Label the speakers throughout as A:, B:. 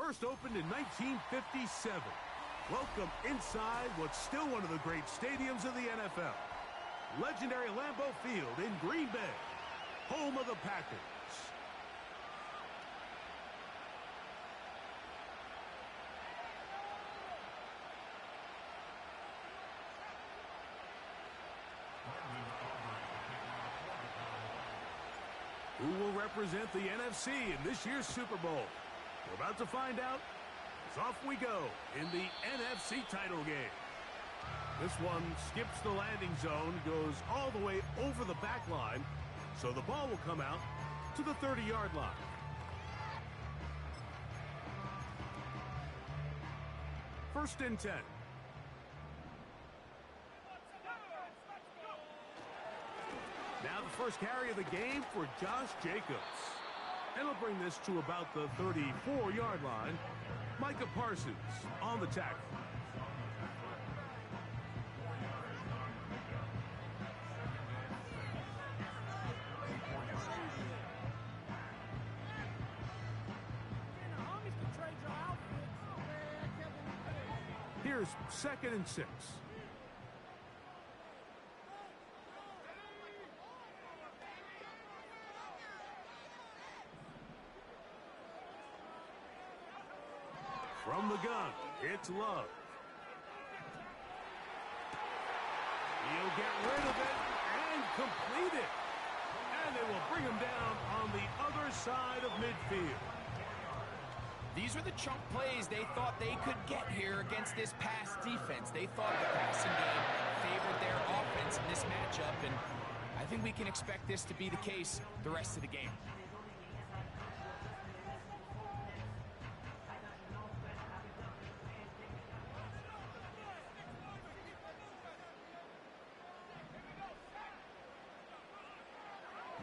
A: First opened in 1957. Welcome inside what's still one of the great stadiums of the NFL. Legendary Lambeau Field in Green Bay, home of the Packers. Who will represent the NFC in this year's Super Bowl? We're about to find out. As off we go in the NFC title game. This one skips the landing zone, goes all the way over the back line, so the ball will come out to the 30-yard line. First and 10. Now the first carry of the game for Josh Jacobs. And he'll bring this to about the 34-yard line. Micah Parsons on the tackle. Here's 2nd and 6. From the gun, it's Love. He'll get rid of it and complete it. And they will bring him down on the other side of midfield.
B: These are the chunk plays they thought they could get here against this pass defense. They thought the passing game favored their offense in this matchup, and I think we can expect this to be the case the rest of the game.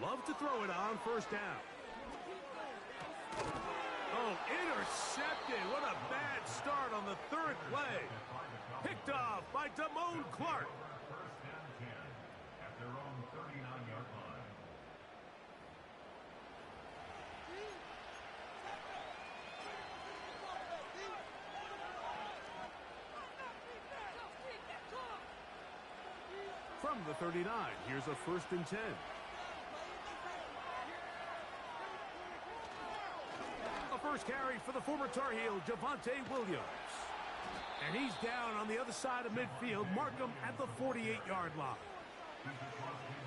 A: Love to throw it on first down. Oh, intercepted. What a bad start on the third play. Picked off by Damone Clark.
C: First and 10 at their own 39-yard line.
A: From the 39, here's a 1st and 10. First carry for the former Tar Heel, Javonte Williams. And he's down on the other side of midfield. Mark him at the 48-yard line.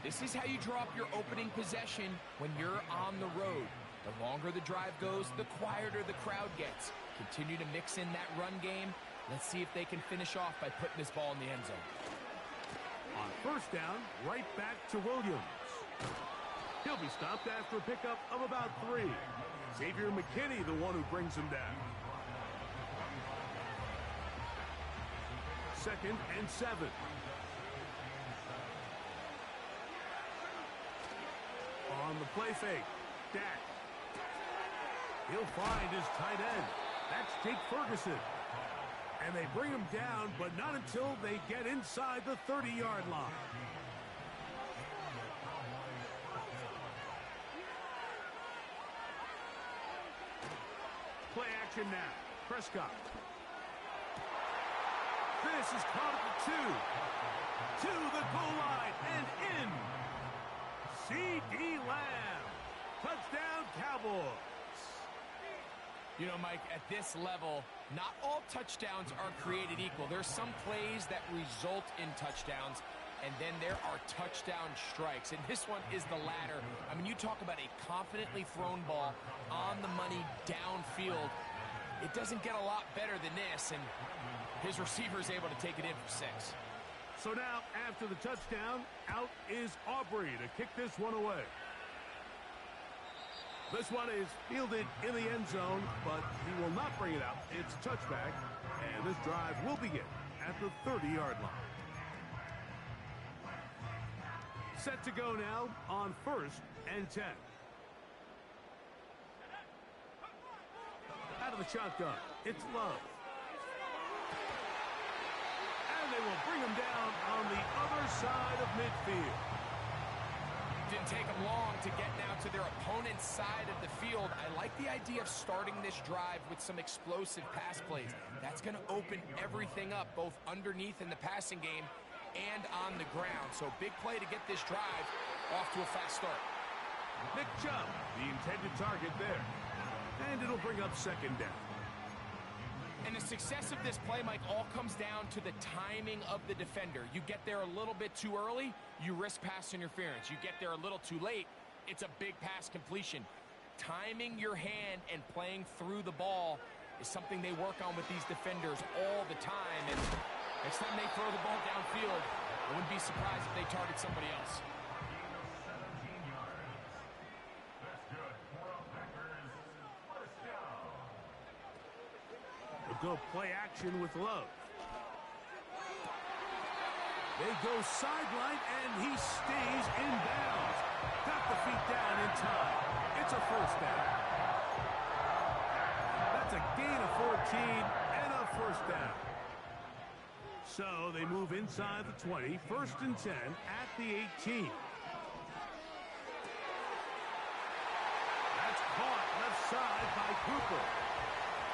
B: This is how you draw up your opening possession when you're on the road. The longer the drive goes, the quieter the crowd gets. Continue to mix in that run game. Let's see if they can finish off by putting this ball in the end zone.
A: On first down, right back to Williams. He'll be stopped after a pickup of about 3. Xavier McKinney, the one who brings him down. 2nd and 7. On the play fake, Dak. He'll find his tight end. That's Jake Ferguson. And they bring him down, but not until they get inside the 30-yard line. Play action now. Prescott. This is caught at the 2. To the goal line and in. C.D. Lamb. Touchdown, Cowboys.
B: You know, Mike, at this level, not all touchdowns are created equal. There's some plays that result in touchdowns, and then there are touchdown strikes. And this one is the latter. I mean, you talk about a confidently thrown ball on the money downfield. It doesn't get a lot better than this, and his receiver is able to take it in for 6.
A: So now, after the touchdown, out is Aubrey to kick this one away. This one is fielded in the end zone, but he will not bring it out. It's a touchback, and this drive will begin at the 30-yard line. Set to go now on 1st and 10. Out of the shotgun, it's Love. And they will bring him down on the other side of midfield.
B: Didn't take them long to get now to their opponent's side of the field. I like the idea of starting this drive with some explosive pass plays. That's going to open everything up, both underneath in the passing game and on the ground. So big play to get this drive off to a fast start.
A: Nick Chubb, the intended target there. And it'll bring up second down.
B: And the success of this play, Mike, all comes down to the timing of the defender. You get there a little bit too early, you risk pass interference. You get there a little too late, it's a big pass completion. Timing your hand and playing through the ball is something they work on with these defenders all the time. And next time they throw the ball downfield, I wouldn't be surprised if they target somebody else.
A: Go play action with Love. They go sideline, and he stays in bounds. Got the feet down in time. It's a first down. That's a gain of 14 and a first down. So they move inside the 20, first and 10 at the 18. That's caught left side by Cooper.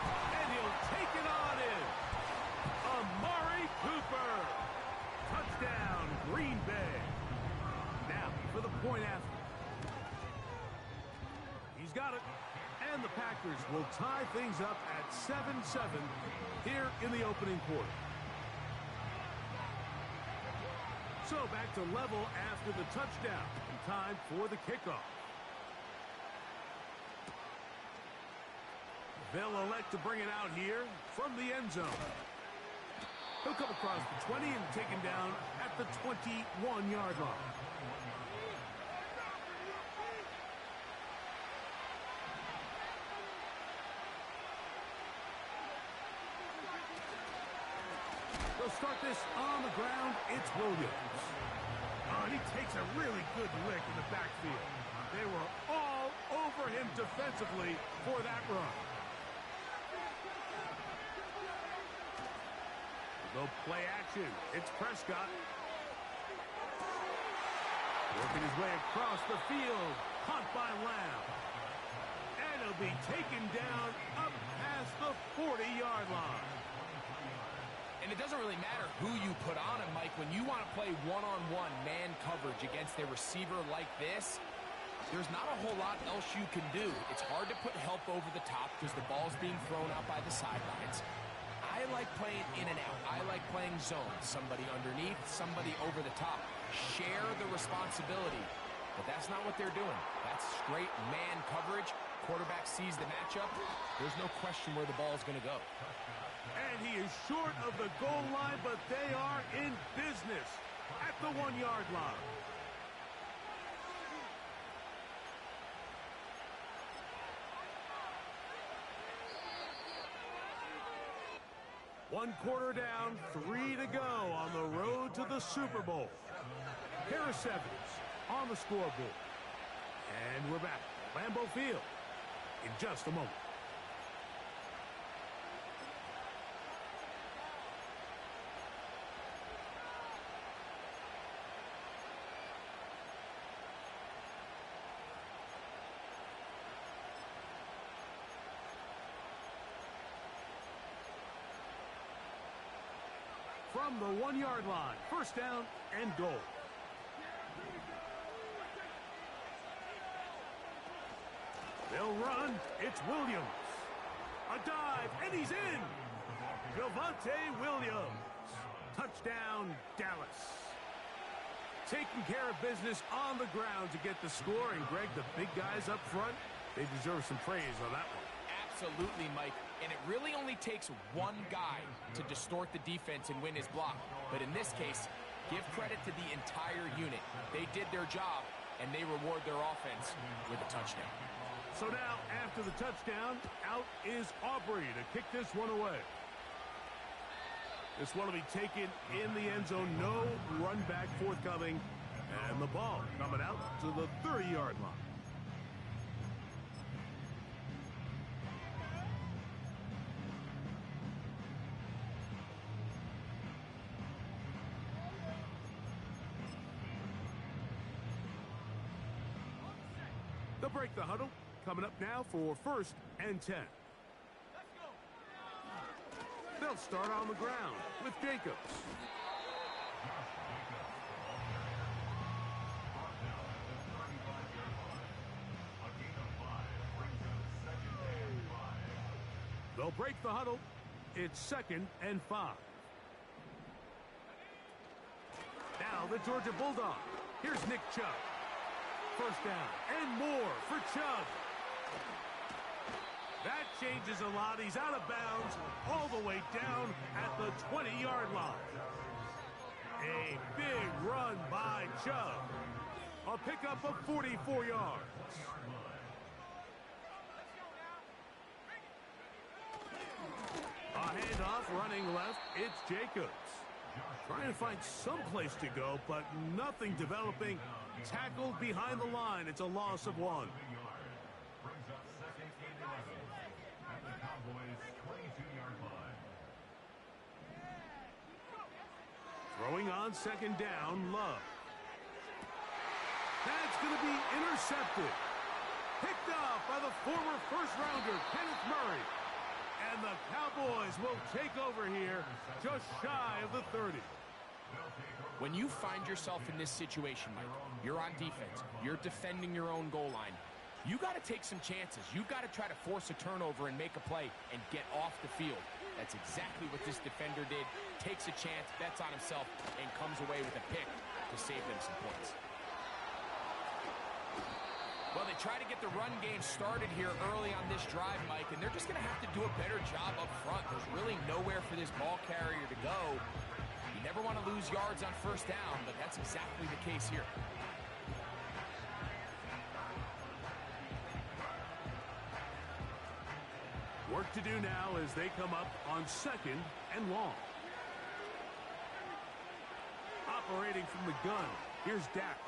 A: And he'll take it on in. Amari Cooper. Touchdown, Green Bay. Now for the point after. He's got it. And the Packers will tie things up at 7-7 here in the opening quarter. So back to level after the touchdown. And time for the kickoff. They'll elect to bring it out here from the end zone. He'll come across the 20 and taken down at the 21-yard line. They'll start this on the ground. It's Williams. Oh, and he takes a really good lick in the backfield. They were all over him defensively for that run. They'll play action. It's Prescott. Working his way across the field. Caught by Lamb. And he'll be taken down up past the 40-yard line.
B: And it doesn't really matter who you put on him, Mike. When you want to play one-on-one man coverage against a receiver like this, there's not a whole lot else you can do. It's hard to put help over the top because the ball's being thrown out by the sidelines. I like playing in and out. I like playing zone. Somebody underneath, somebody over the top. Share the responsibility. But that's not what they're doing. That's straight man coverage. Quarterback sees the matchup. There's no question where the ball is going to go.
A: And he is short of the goal line, but they are in business at the 1-yard line. One quarter down, 3 to go on the road to the Super Bowl. Harris Evans on the scoreboard. And we're back at Lambeau Field in just a moment. From the 1-yard line, first down and goal. They'll run. It's Williams. A dive, and he's in. Javonte Williams. Touchdown, Dallas. Taking care of business on the ground to get the score. And, Greg, the big guys up front, they deserve some praise on that one.
B: Absolutely, Mike. And it really only takes one guy to distort the defense and win his block. But in this case, give credit to the entire unit. They did their job, and they reward their offense with a touchdown.
A: So now, after the touchdown, out is Aubrey to kick this one away. This one will be taken in the end zone. No run back forthcoming. And the ball coming out to the 30-yard line. They'll break the huddle. Coming up now for 1st and 10. They'll start on the ground with Jacobs. They'll break the huddle. It's 2nd and 5. Now the Georgia Bulldog. Here's Nick Chubb. 1st down and more for Chubb. That changes a lot. He's out of bounds all the way down at the 20-yard line. A big run by Chubb. A pickup of 44 yards. A handoff running left. It's Jacobs. Trying to find some place to go, but nothing developing. Tackled behind the line. It's a loss of 1.
C: Brings up 2nd and 11 at the Cowboys' 22-yard line.
A: Throwing on 2nd down, Love. That's going to be intercepted. Picked off by the former first-rounder, Kenneth Murray. And the Cowboys will take over here just shy of the 30.
B: When you find yourself in this situation, Mike, you're on defense, you're defending your own goal line, you got to take some chances. You got to try to force a turnover and make a play and get off the field. That's exactly what this defender did. Takes a chance, bets on himself, and comes away with a pick to save them some points. Well, they try to get the run game started here early on this drive, Mike, and they're just going to have to do a better job up front. There's really nowhere for this ball carrier to go. You never want to lose yards on 1st down, but that's exactly the case here.
A: Work to do now as they come up on 2nd and long. Operating from the gun, here's Dak.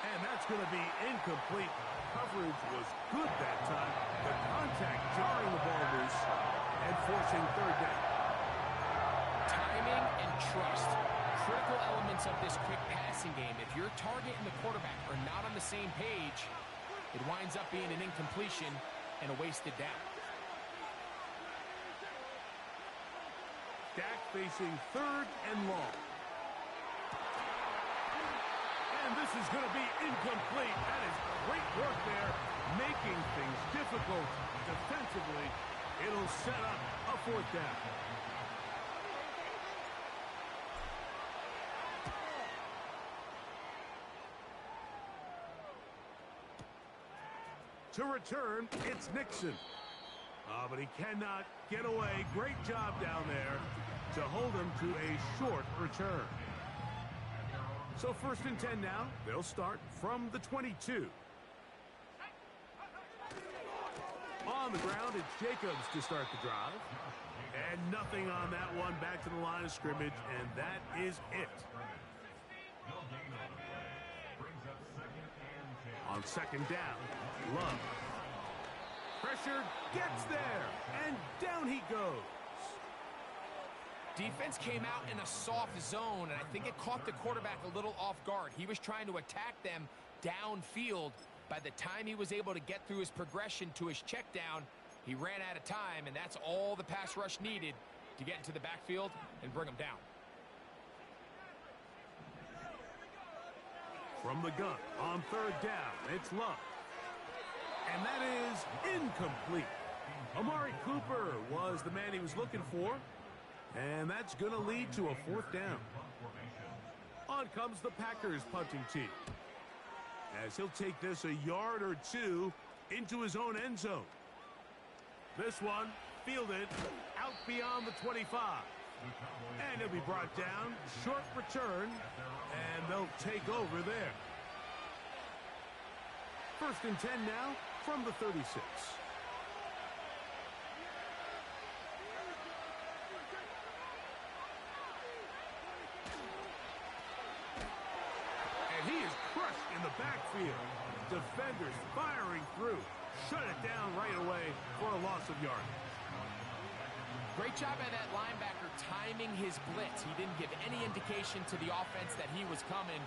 A: And that's going to be incomplete. Coverage was good that time. The contact jarring the ball loose and forcing 3rd down.
B: Timing and trust, critical elements of this quick passing game. If your target and the quarterback are not on the same page, it winds up being an incompletion and a wasted down.
A: Dak facing 3rd and long. And this is going to be incomplete. That is great work there, making things difficult defensively. It'll set up a 4th down. To return, it's Nixon. But he cannot get away. Great job down there to hold him to a short return. So 1st and 10 now. They'll start from the 22. On the ground, it's Jacobs to start the drive. And nothing on that one. Back to the line of scrimmage, and that is it. On 2nd down, Love. Pressure gets there, and down he goes.
B: Defense came out in a soft zone, and I think it caught the quarterback a little off guard. He was trying to attack them downfield. By the time he was able to get through his progression to his check down, he ran out of time, and that's all the pass rush needed to get into the backfield and bring him down.
A: From the gun on 3rd down, it's Love. And that is incomplete. Amari Cooper was the man he was looking for. And that's going to lead to a 4th down. On comes the Packers punting team, as he'll take this a yard or 2 into his own end zone. This one fielded out beyond the 25. And he'll be brought down. Short return. And they'll take over there. 1st and 10 now from the 36. He is crushed in the backfield. Defenders firing through. Shut it down right away for a loss of yardage.
B: Great job by that linebacker timing his blitz. He didn't give any indication to the offense that he was coming.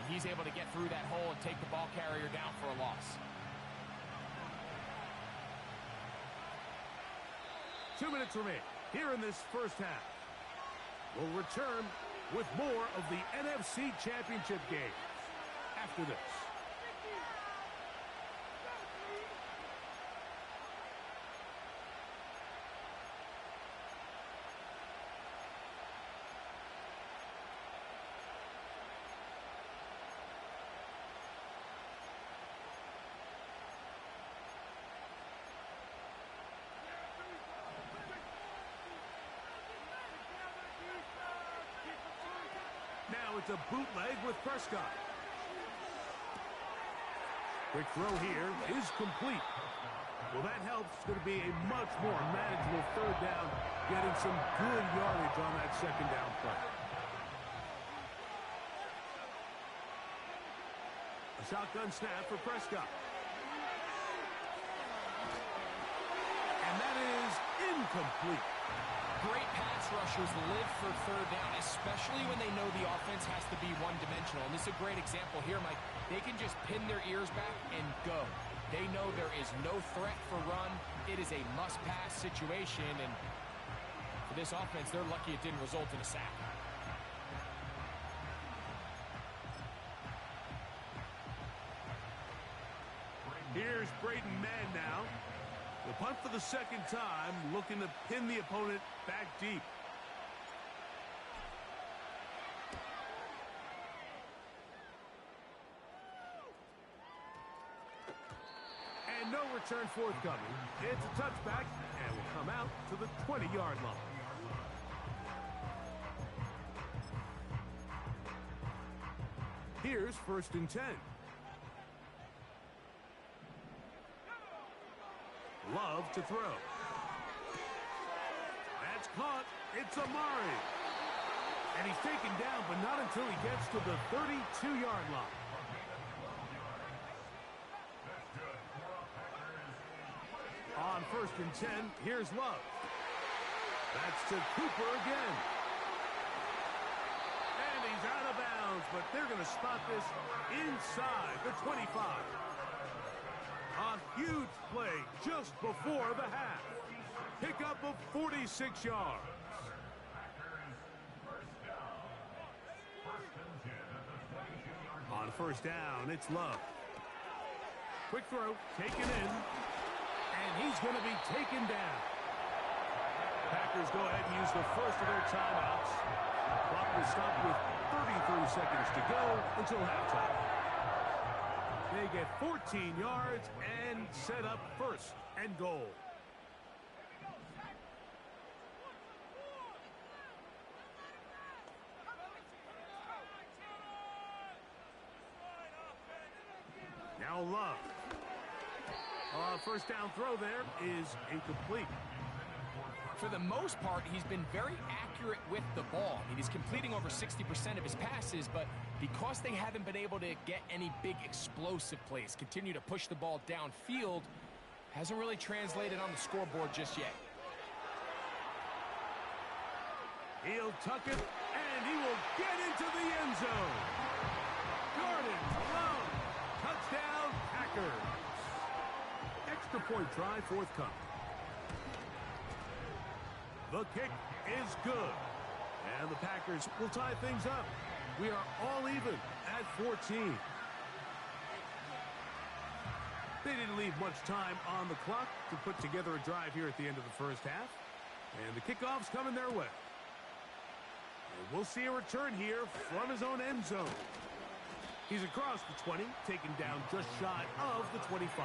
B: And he's able to get through that hole and take the ball carrier down for a loss.
A: 2 minutes remain here in this first half. We'll return with more of the NFC Championship game after this. Now it's a bootleg with Prescott. Quick throw here is complete. Well, that helps. It's going to be a much more manageable third down, getting some good yardage on that second down play. A shotgun snap for Prescott. And that is incomplete.
B: Great pass rushers live for third down, especially when they know the offense has to be one-dimensional. And this is a great example here, Mike. They can just pin their ears back and go. They know there is no threat for run. It is a must-pass situation, and for this offense, they're lucky it didn't result in a sack.
A: Here's Braden Mann now. The punt for the second time, looking to pin the opponent back deep. And no return forthcoming. It's a touchback, and will come out to the 20-yard line. Here's 1st and 10. Love to throw. That's caught. It's Amari. And he's taken down, but not until he gets to the 32-yard line. On 1st and 10, here's Love. That's to Cooper again. And he's out of bounds, but they're going to spot this inside the 25. A huge play just before the half. Pickup of 46 yards. On 1st down, it's Love. Quick throw, taken in, and he's going to be taken down. Packers go ahead and use the first of their timeouts. Clock will stop with 33 seconds to go until halftime. They get 14 yards and set up 1st and goal. Now Love. 1st down throw there is incomplete.
B: For the most part, he's been very accurate with the ball. I mean, he's completing over 60% of his passes, but because they haven't been able to get any big explosive plays, continue to push the ball downfield, hasn't really translated on the scoreboard just yet.
A: He'll tuck it, and he will get into the end zone. Jordan alone. Touchdown, Packers. Extra point try forthcoming. The kick is good. And the Packers will tie things up. We are all even at 14. They didn't leave much time on the clock to put together a drive here at the end of the first half. And the kickoff's coming their way. And we'll see a return here from his own end zone. He's across the 20, taken down just shy of the 25.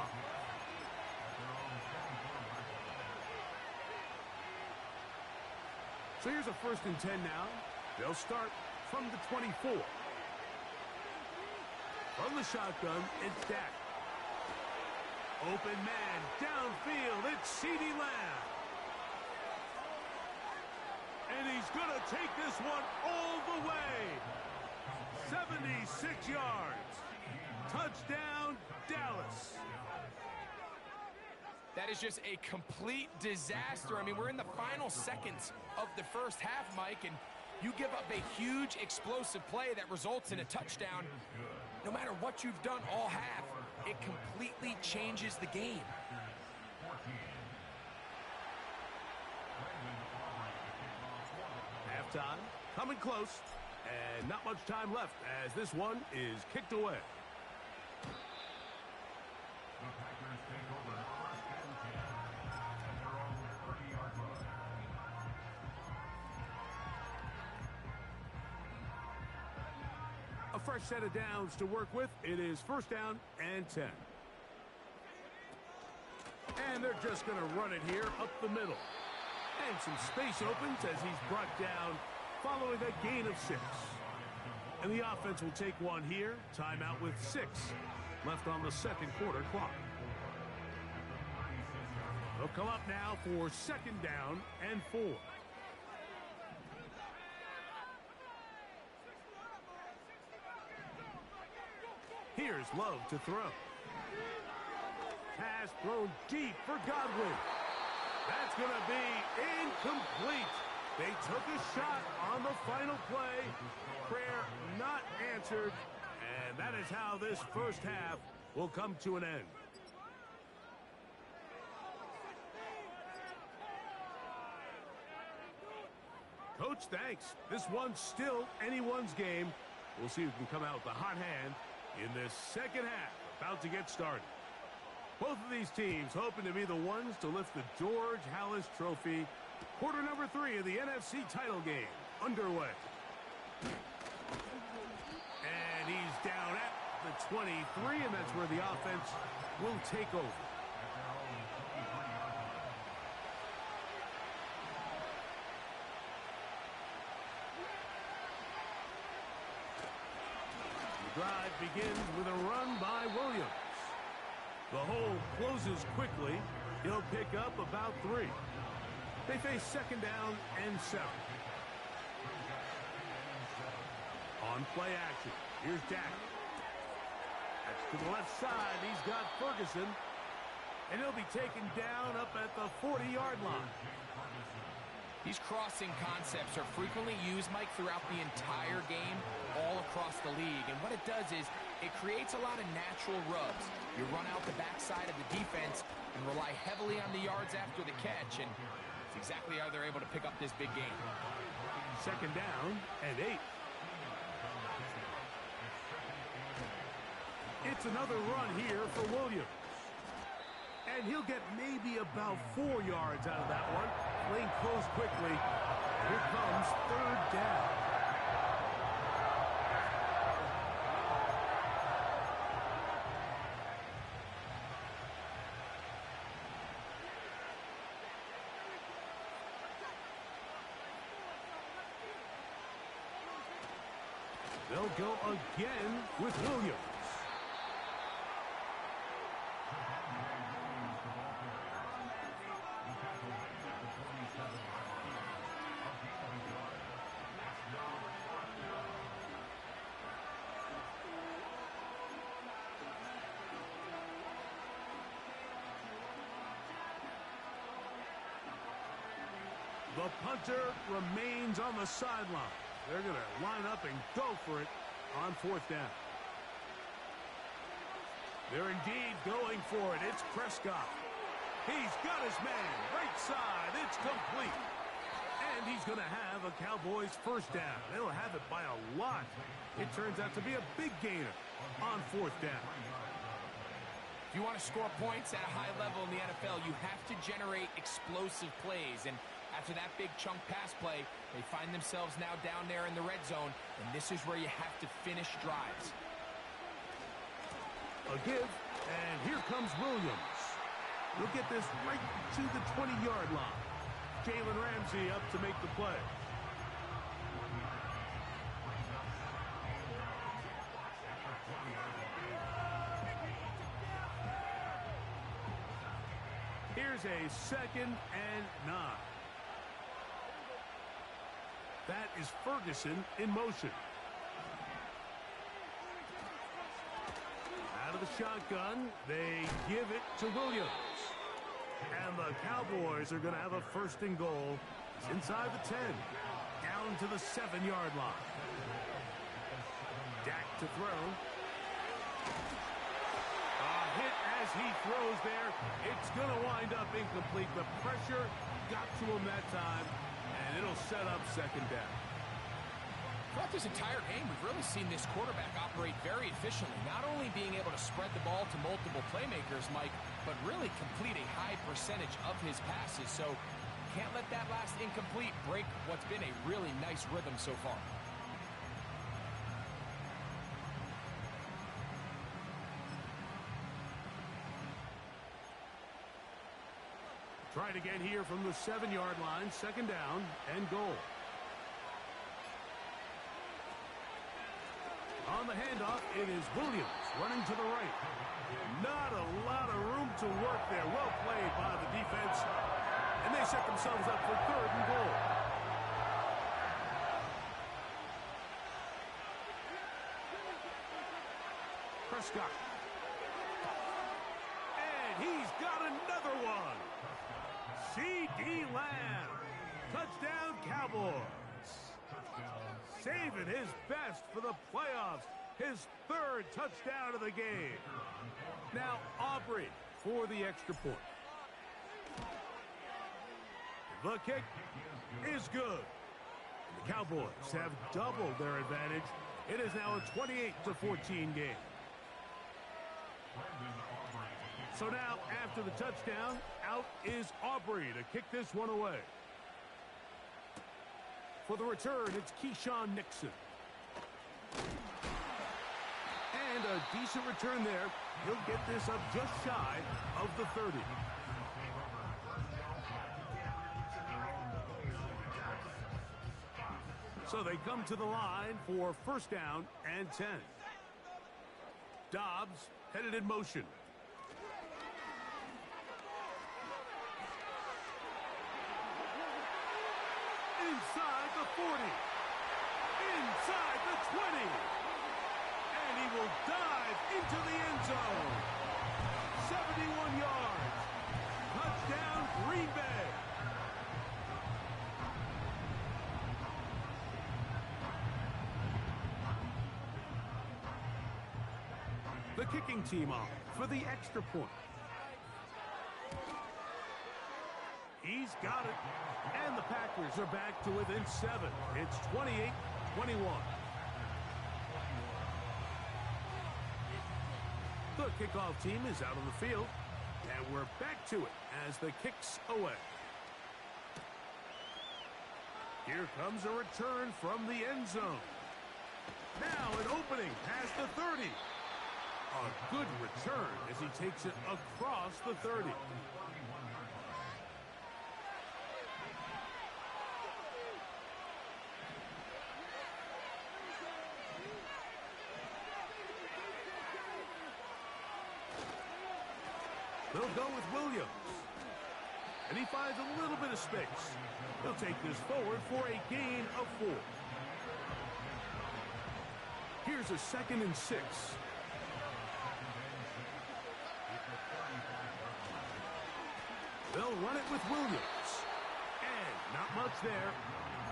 A: So here's a 1st and 10 now. They'll start from the 24. From the shotgun, it's Dak. Open man, downfield, it's CeeDee Lamb. And he's going to take this one all the way. 76 yards. Touchdown, Dallas.
B: That is just a complete disaster. I mean, we're in the final seconds of the first half, Mike, and you give up a huge explosive play that results in a touchdown. No matter what you've done all half, it completely changes the game.
A: Halftime, coming close, and not much time left as this one is kicked away.
C: The Packers take over first and 10 at their own 30-yard line.
A: A fresh set of downs to work with. It is first down and 10. And they're just going to run it here up the middle. And some space opens as he's brought down following a gain of 6. And the offense will take one here. Timeout with 6 left on the second quarter clock. They'll come up now for second down and 4. Here's Love to throw. Pass thrown deep for Godwin. That's going to be incomplete. They took a shot on the final play. Prayer not answered. And that is how this first half will come to an end. Coach, thanks. This one's still anyone's game. We'll see who can come out with a hot hand in this second half, about to get started. Both of these teams hoping to be the ones to lift the George Halas Trophy. Quarter number 3 of the NFC title game underway. And he's down at the 23, and that's where the offense will take over. The drive begins with a run by Williams. The hole closes quickly. He'll pick up about 3. They face second down and 7. On play action. Here's Dak. That's to the left side. He's got Ferguson. And he'll be taken down up at the 40-yard line.
B: These crossing concepts are frequently used, Mike, throughout the entire game, all across the league. And what it does is it creates a lot of natural rubs. You run out the backside of the defense and rely heavily on the yards after the catch. And it's exactly how they're able to pick up this big game.
A: Second down and 8. It's another run here for Williams. And he'll get maybe about 4 yards out of that one. Lane closed quickly. Here comes third down. They'll go again with Williams. The punter remains on the sideline. They're going to line up and go for it on fourth down. They're indeed going for it. It's Prescott. He's got his man. Right side. It's complete. And he's going to have a Cowboys first down. They'll have it by a lot. It turns out to be a big gainer on fourth down.
B: If you want to score points at a high level in the NFL, you have to generate explosive plays. And after that big chunk pass play, they find themselves now down there in the red zone, and this is where you have to finish drives.
A: A give, and here comes Williams. He'll get this right to the 20-yard line. Jalen Ramsey up to make the play. Here's a second and 9. That is Ferguson in motion. Out of the shotgun, they give it to Williams. And the Cowboys are going to have a first and goal. It's inside the 10, down to the 7-yard line. Dak to throw. Hit as he throws there. It's going to wind up incomplete. The pressure got to him that time, and it'll set up second down.
B: Throughout this entire game, we've really seen this quarterback operate very efficiently, not only being able to spread the ball to multiple playmakers, Mike, but really complete a high percentage of his passes. So can't let that last incomplete break what's been a really nice rhythm so far.
A: Trying to get here from the 7-yard line, second down and goal. On the handoff, it is Williams running to the right. Not a lot of room to work there. Well played by the defense. And they set themselves up for third and goal. Prescott. And he's got another one. C.D. Lamb. Touchdown, Cowboys. Saving his best for the playoffs. His third touchdown of the game. Now Aubrey for the extra point. The kick is good. The Cowboys have doubled their advantage. It is now a 28-14 game. So now, after the touchdown, out is Aubrey to kick this one away. For the return, it's Keyshawn Nixon. And a decent return there. He'll get this up just shy of the 30. So they come to the line for first down and 10. Dobbs headed in motion. Inside the 40. Inside the 20. And he will dive into the end zone. 71 yards. Touchdown, Green Bay. The kicking team off for the extra point. He's got it. And the Packers are back to within 7. It's 28-21. The kickoff team is out on the field. And we're back to it as the kick's away. Here comes a return from the end zone. Now an opening past the 30. A good return as he takes it across the 30. They'll go with Williams. And he finds a little bit of space. He'll take this forward for a gain of 4. Here's a 2nd and 6. They'll run it with Williams. And not much there.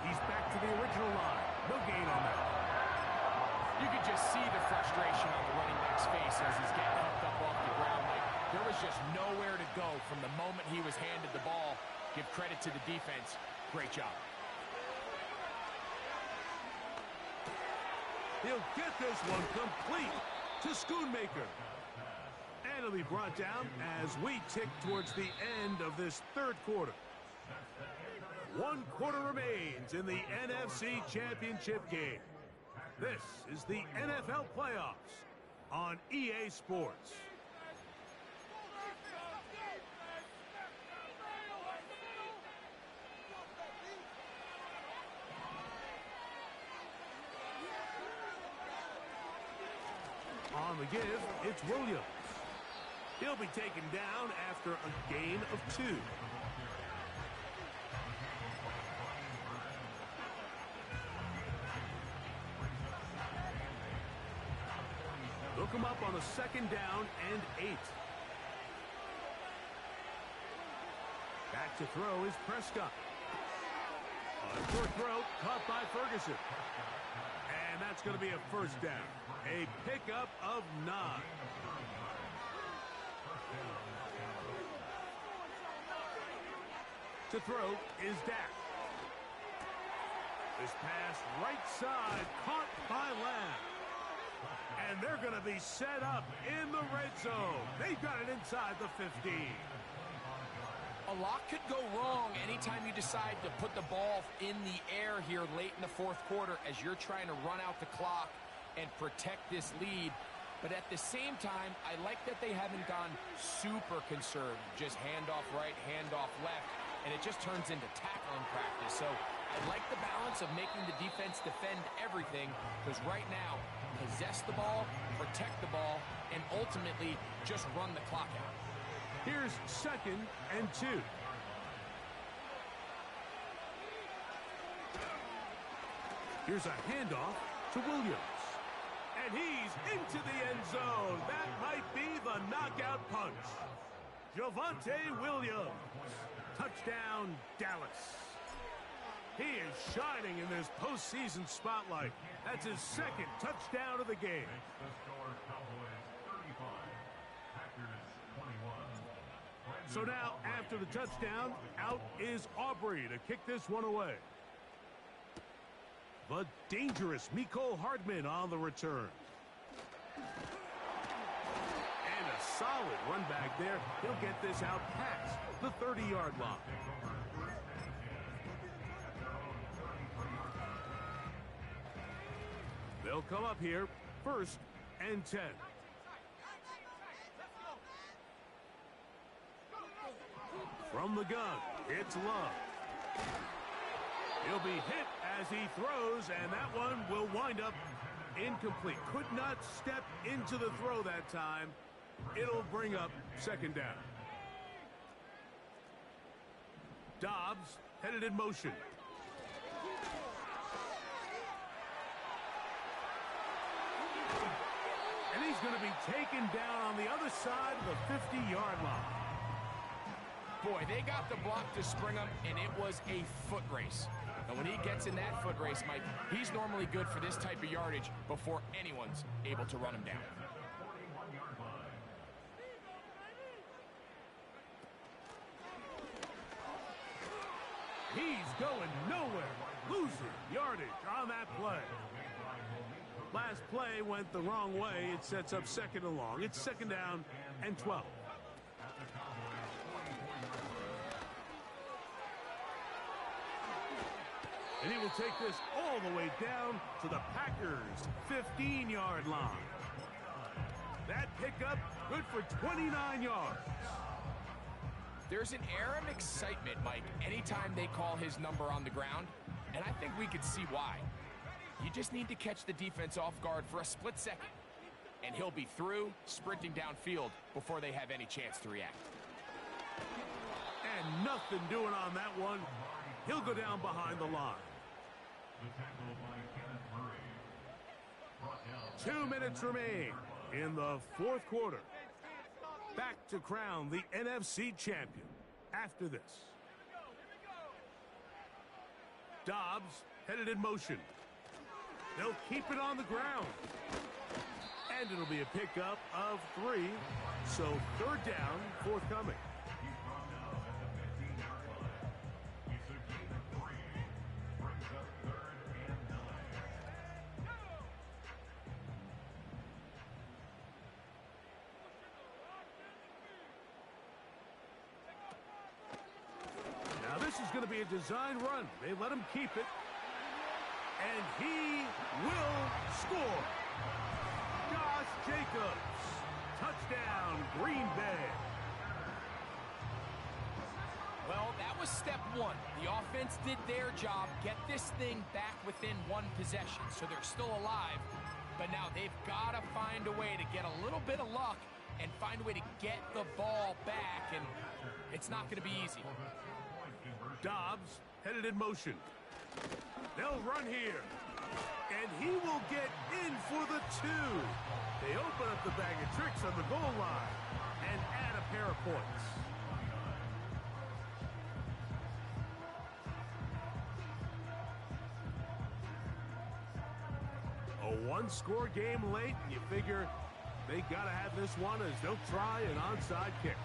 A: He's back to the original line. No gain on that.
B: You could just see the frustration on the running back's face as he's getting hooked up off the ground. Like, there was just nowhere to go from the moment he was handed the ball. Give credit to the defense. Great job.
A: He'll get this one complete to Schoonmaker. And it'll be brought down as we tick towards the end of this third quarter. 1 quarter remains in the NFC Championship game. This is the NFL playoffs on EA Sports. On the give, it's Williams. He'll be taken down after a gain of 2. They'll come up on a 2nd down and 8. Back to throw is Prescott. A short throw caught by Ferguson. And And that's going to be a first down. A pickup of 9. To throw is Dak. This pass right side caught by Lamb. And they're going to be set up in the red zone. They've got it inside the 15.
B: A lot could go wrong anytime you decide to put the ball in the air here late in the fourth quarter as you're trying to run out the clock and protect this lead. But at the same time, I like that they haven't gone super conservative. Just handoff right, handoff left, and it just turns into tackling practice. So I like the balance of making the defense defend everything, because right now, possess the ball, protect the ball, and ultimately just run the clock out.
A: Here's 2nd and 2. Here's a handoff to Williams. And he's into the end zone. That might be the knockout punch. Javonte Williams. Touchdown, Dallas. He is shining in this postseason spotlight. That's his 2nd touchdown of the game.
C: The score, Cowboys 35, Packers 21.
A: So now, after the touchdown, out is Aubrey to kick this one away. The dangerous Mecole Hardman on the return. And a solid run back there. He'll get this out past the 30-yard line. They'll come up here, 1st and 10. From the gun, it's Love. He'll be hit as he throws, and that one will wind up incomplete. Could not step into the throw that time. It'll bring up 2nd down. Dobbs headed in motion. And he's going to be taken down on the other side of the 50-yard line.
B: Boy, they got the block to spring him, and it was a foot race. And when he gets in that foot race, Mike, he's normally good for this type of yardage before anyone's able to run him down.
A: He's going nowhere. Losing yardage on that play. Last play went the wrong way. It sets up 2nd and long. It's 2nd down and 12. And he will take this all the way down to the Packers' 15-yard line. That pickup good for 29 yards.
B: There's an air of excitement, Mike, anytime they call his number on the ground, and I think we could see why. You just need to catch the defense off guard for a split second, and he'll be through, sprinting downfield before they have any chance to react.
A: And nothing doing on that one. He'll go down behind the line. 2 minutes remain in the fourth quarter. Back to crown the NFC champion after this. Dobbs headed in motion. They'll keep it on the ground. And it'll be a pickup of 3. So 3rd down forthcoming. This is going to be a design run. They let him keep it. And he will score. Josh Jacobs. Touchdown, Green Bay.
B: Well, that was step 1. The offense did their job, get this thing back within 1 possession, so they're still alive. But now they've got to find a way to get a little bit of luck and find a way to get the ball back, and it's not going to be easy.
A: Dobbs headed in motion. They'll run here. And he will get in for the 2. They open up the bag of tricks on the goal line and add a pair of points. One-score game late, and you figure they got to have this one as they'll try an onside kick.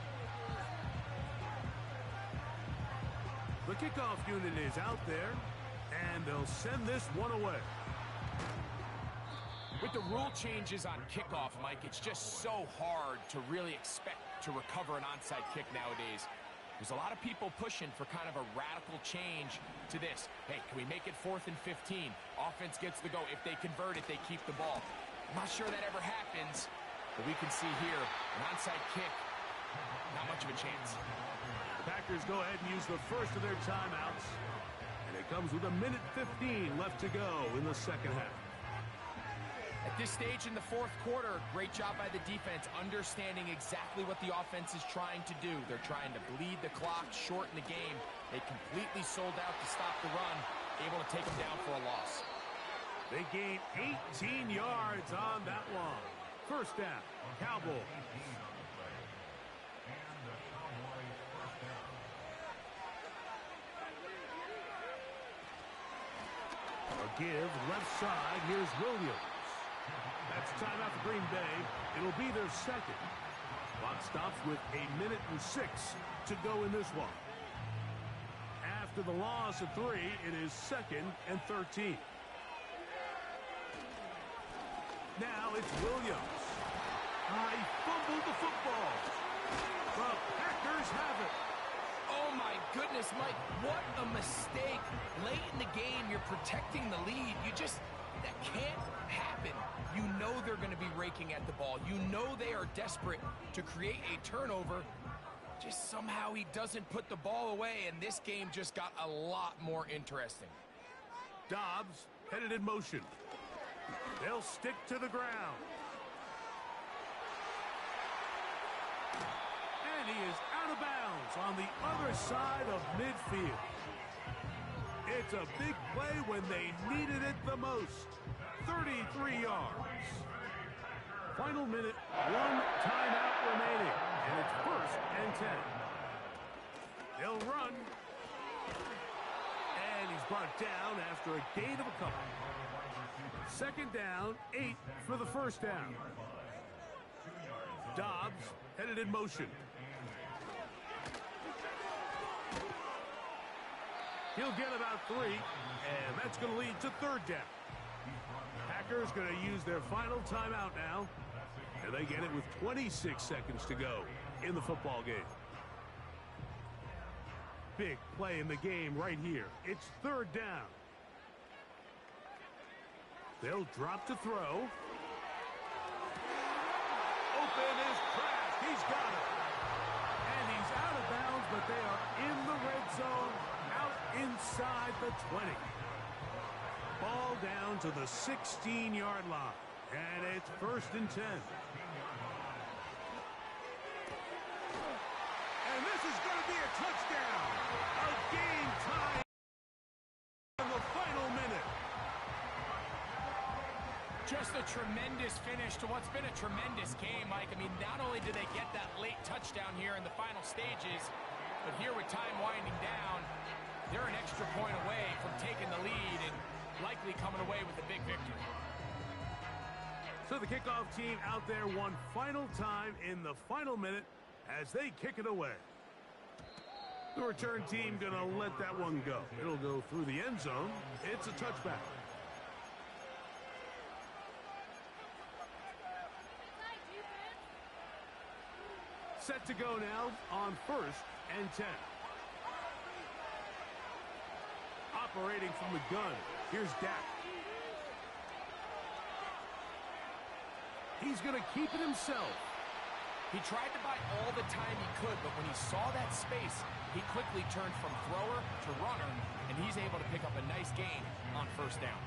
A: The kickoff unit is out there, and they'll send this one away.
B: With the rule changes on kickoff, Mike, it's just so hard to really expect to recover an onside kick nowadays. There's a lot of people pushing for kind of a radical change to this. Hey, can we make it 4th and 15? Offense gets the go. If they convert it, they keep the ball. I'm not sure that ever happens, but we can see here an onside kick, not much of a chance.
A: The Packers go ahead and use the first of their timeouts, and it comes with 1:15 left to go in the second half.
B: At this stage in the fourth quarter, great job by the defense, understanding exactly what the offense is trying to do. They're trying to bleed the clock, shorten the game. They completely sold out to stop the run, able to take them down for a loss.
A: They gain 18 yards on that one. First down, Cowboys. A give left side. Here's Williams. That's timeout for Green Bay. It'll be their second. Clock stops with 1:06 to go in this one. After the loss of 3, it is 2nd and 13. Now it's Williams. He fumbled the football. The Packers have it.
B: Oh, my goodness, Mike, what a mistake. Late in the game, you're protecting the lead. That can't happen. You know they're going to be raking at the ball. You know they are desperate to create a turnover. Just somehow he doesn't put the ball away, and this game just got a lot more interesting.
A: Dobbs headed in motion. They'll stick to the ground. And he is out of bounds on the other side of midfield. It's a big play when they needed it the most. 33 yards. Final minute, 1 timeout remaining, and it's 1st and 10. They'll run. And he's brought down after a gain of a couple. Second down, 8 for the first down. Dobbs headed in motion. He'll get about 3, and that's going to lead to 3rd down. Packers going to use their final timeout now, and they get it with 26 seconds to go in the football game. Big play in the game right here. It's 3rd down. They'll drop to throw. Open is Kraft. He's got it. And he's out of bounds, but they are in the red zone, out inside the 20. Ball down to the 16-yard line. And it's 1st and 10. And this is going to be a touchdown. A game time in the final minute.
B: Just a tremendous finish to what's been a tremendous game, Mike. I mean, not only did they get that late touchdown here in the final stages, but here with time winding down, they're an extra point away from taking the lead and likely coming away with a big victory.
A: So the kickoff team out there one final time in the final minute as they kick it away. The return team going to let that one go. It'll go through the end zone. It's a touchback. Set to go now on 1st and 10. Operating from the gun, here's Dak. He's going to keep it himself.
B: He tried to buy all the time he could, but when he saw that space, he quickly turned from thrower to runner, and he's able to pick up a nice gain on 1st down.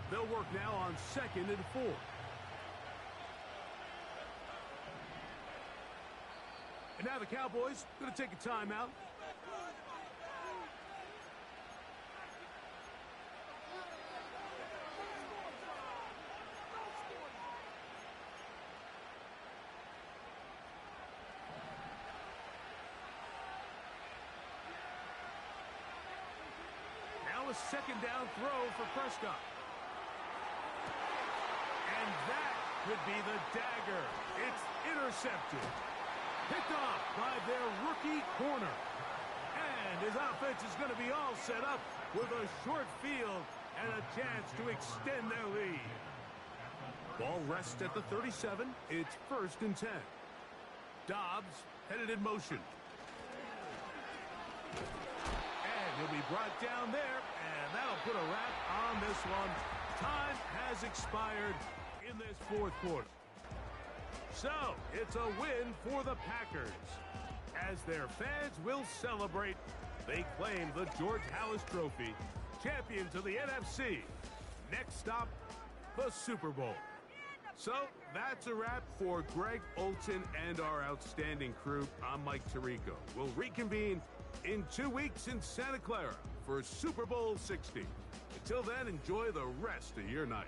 A: They'll work now on 2nd and 4. And now the Cowboys going to take a timeout. a second down throw for Prescott. And that could be the dagger. It's intercepted. Picked off by their rookie corner. And his offense is going to be all set up with a short field and a chance to extend their lead. Ball rests at the 37. It's 1st and 10. Dobbs headed in motion. And he'll be brought down there, and that'll put a wrap on this one. Time has expired in this 4th quarter. So, it's a win for the Packers. As their fans will celebrate, they claim the George Halas Trophy, champions of the NFC. Next stop, the Super Bowl. So, that's a wrap for Greg Olson and our outstanding crew. I'm Mike Tirico. We'll reconvene in 2 weeks in Santa Clara for Super Bowl 60. Until then, enjoy the rest of your night.